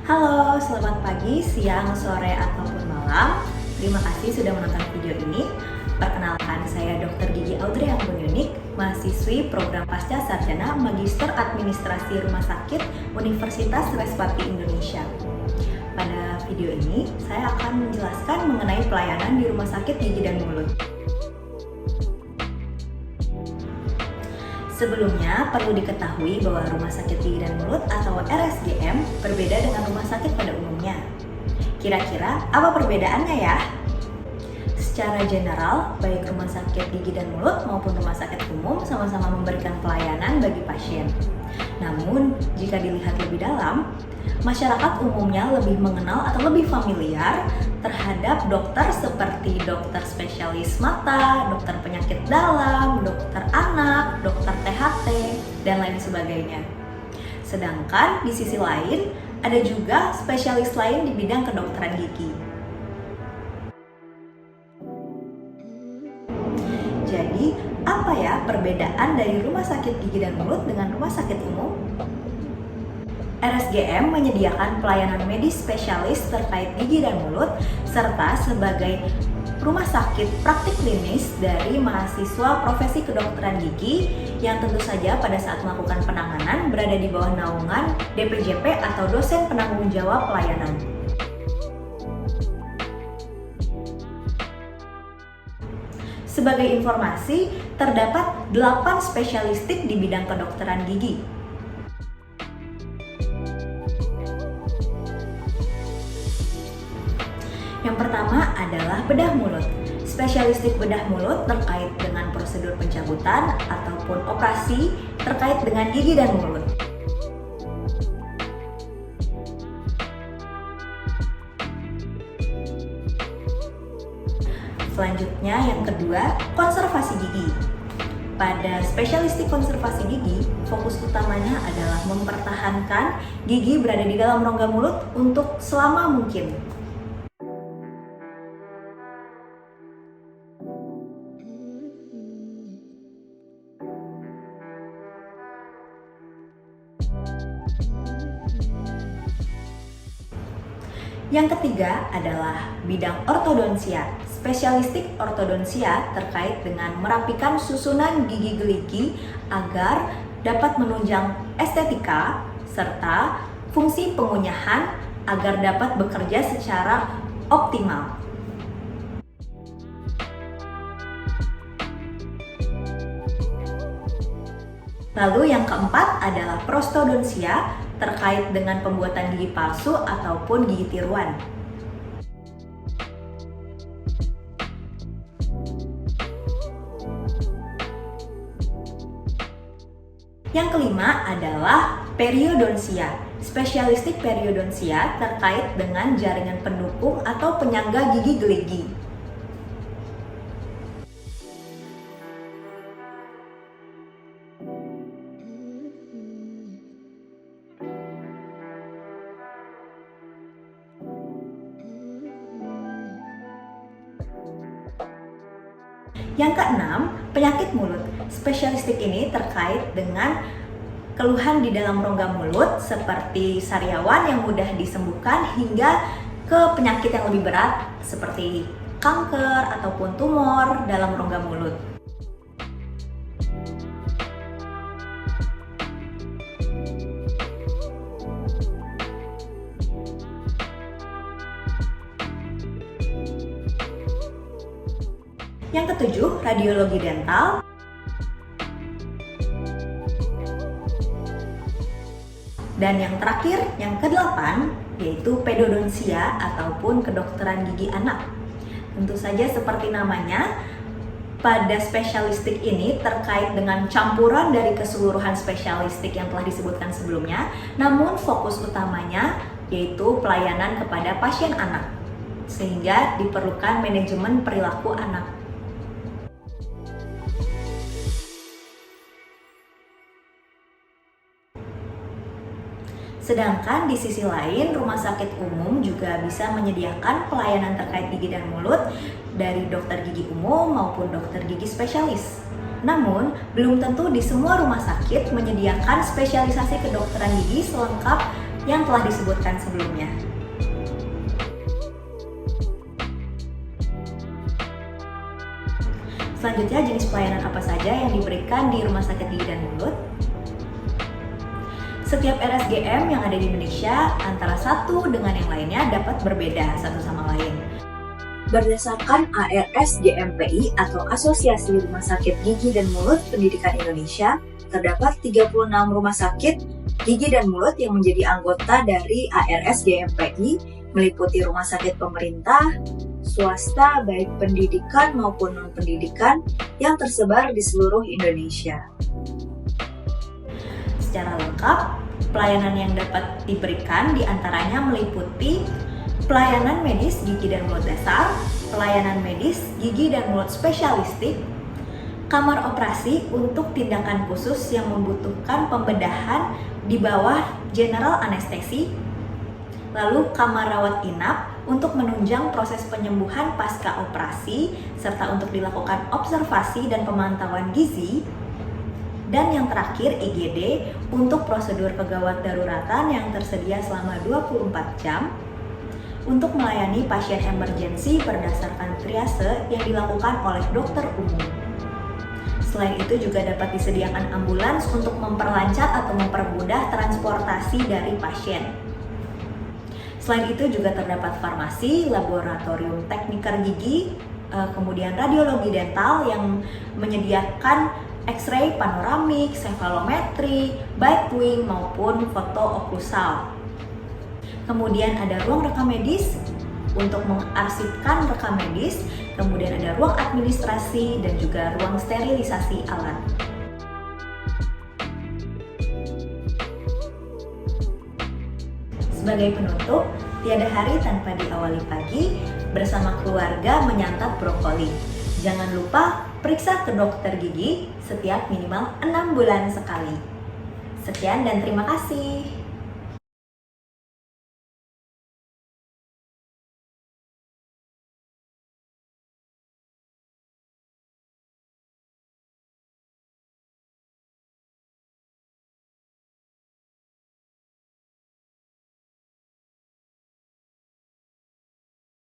Halo, selamat pagi, siang, sore, ataupun malam. Terima kasih sudah menonton video ini. Perkenalkan, saya Dr. Gigi Audrey Anggunyunik, mahasiswi program Pasca Sarjana Magister Administrasi Rumah Sakit Universitas Respati Indonesia. Pada video ini, saya akan menjelaskan mengenai pelayanan di Rumah Sakit Gigi dan Mulut. Sebelumnya, perlu diketahui bahwa Rumah Sakit Gigi dan Mulut atau RSGM berbeda dengan rumah sakit pada umumnya. Kira-kira apa perbedaannya ya? Secara general, baik Rumah Sakit Gigi dan Mulut maupun rumah sakit umum sama-sama memberikan pelayanan bagi pasien. Namun, jika dilihat lebih dalam, masyarakat umumnya lebih mengenal atau lebih familiar terhadap dokter seperti dokter spesialis mata, dokter penyakit dalam, dokter anak, dokter THT, dan lain sebagainya. Sedangkan di sisi lain, ada juga spesialis lain di bidang kedokteran gigi. Jadi, apa ya perbedaan dari rumah sakit gigi dan mulut dengan rumah sakit umum? RSGM menyediakan pelayanan medis spesialis terkait gigi dan mulut, serta sebagai rumah sakit praktik klinis dari mahasiswa profesi kedokteran gigi yang tentu saja pada saat melakukan penanganan berada di bawah naungan DPJP atau dosen penanggung jawab pelayanan. Sebagai informasi, terdapat 8 spesialistik di bidang kedokteran gigi. Yang pertama adalah bedah mulut. Spesialistik bedah mulut terkait dengan prosedur pencabutan ataupun operasi terkait dengan gigi dan mulut. Selanjutnya yang kedua, konservasi gigi. Pada spesialistik konservasi gigi, fokus utamanya adalah mempertahankan gigi berada di dalam rongga mulut untuk selama mungkin. Yang ketiga adalah bidang ortodonsia. Spesialistik ortodonsia terkait dengan merapikan susunan gigi geligi agar dapat menunjang estetika serta fungsi pengunyahan agar dapat bekerja secara optimal. Lalu yang keempat adalah prostodonsia terkait dengan pembuatan gigi palsu ataupun gigi tiruan. Yang kelima adalah periodonsia. Spesialistik periodonsia terkait dengan jaringan pendukung atau penyangga gigi geligi. Yang keenam, penyakit mulut. Spesialistik ini terkait dengan keluhan di dalam rongga mulut seperti sariawan yang mudah disembuhkan hingga ke penyakit yang lebih berat seperti kanker ataupun tumor dalam rongga mulut. Yang ketujuh, radiologi dental. Dan yang terakhir, yang kedelapan, yaitu pedodonsia ataupun kedokteran gigi anak. Tentu saja seperti namanya, pada spesialistik ini terkait dengan campuran dari keseluruhan spesialistik yang telah disebutkan sebelumnya, namun fokus utamanya yaitu pelayanan kepada pasien anak, sehingga diperlukan manajemen perilaku anak. Sedangkan di sisi lain, rumah sakit umum juga bisa menyediakan pelayanan terkait gigi dan mulut dari dokter gigi umum maupun dokter gigi spesialis. Namun, belum tentu di semua rumah sakit menyediakan spesialisasi kedokteran gigi selengkap yang telah disebutkan sebelumnya. Selanjutnya, jenis pelayanan apa saja yang diberikan di Rumah Sakit Gigi dan Mulut? Setiap RSGM yang ada di Indonesia antara satu dengan yang lainnya dapat berbeda satu sama lain. Berdasarkan ARS GMPI atau Asosiasi Rumah Sakit Gigi dan Mulut Pendidikan Indonesia, terdapat 36 rumah sakit gigi dan mulut yang menjadi anggota dari ARS GMPI, meliputi rumah sakit pemerintah, swasta, baik pendidikan maupun non-pendidikan yang tersebar di seluruh Indonesia. Secara lengkap, pelayanan yang dapat diberikan diantaranya meliputi pelayanan medis gigi dan mulut dasar, pelayanan medis gigi dan mulut spesialistik, kamar operasi untuk tindakan khusus yang membutuhkan pembedahan di bawah general anestesi, lalu kamar rawat inap untuk menunjang proses penyembuhan pasca operasi, serta untuk dilakukan observasi dan pemantauan gizi, dan yang terakhir IGD untuk prosedur kegawat daruratan yang tersedia selama 24 jam untuk melayani pasien emergensi berdasarkan triase yang dilakukan oleh dokter umum. Selain itu juga dapat disediakan ambulans untuk memperlancar atau mempermudah transportasi dari pasien. Selain itu juga terdapat farmasi, laboratorium tekniker gigi, kemudian radiologi dental yang menyediakan X-ray panoramik, cefalometri, bite wing maupun foto oklusal. Kemudian ada ruang rekam medis untuk mengarsipkan rekam medis, kemudian ada ruang administrasi dan juga ruang sterilisasi alat. Sebagai penutup, tiada hari tanpa diawali pagi bersama keluarga menyantap brokoli. Jangan lupa periksa ke dokter gigi setiap minimal 6 bulan sekali. Sekian dan terima kasih.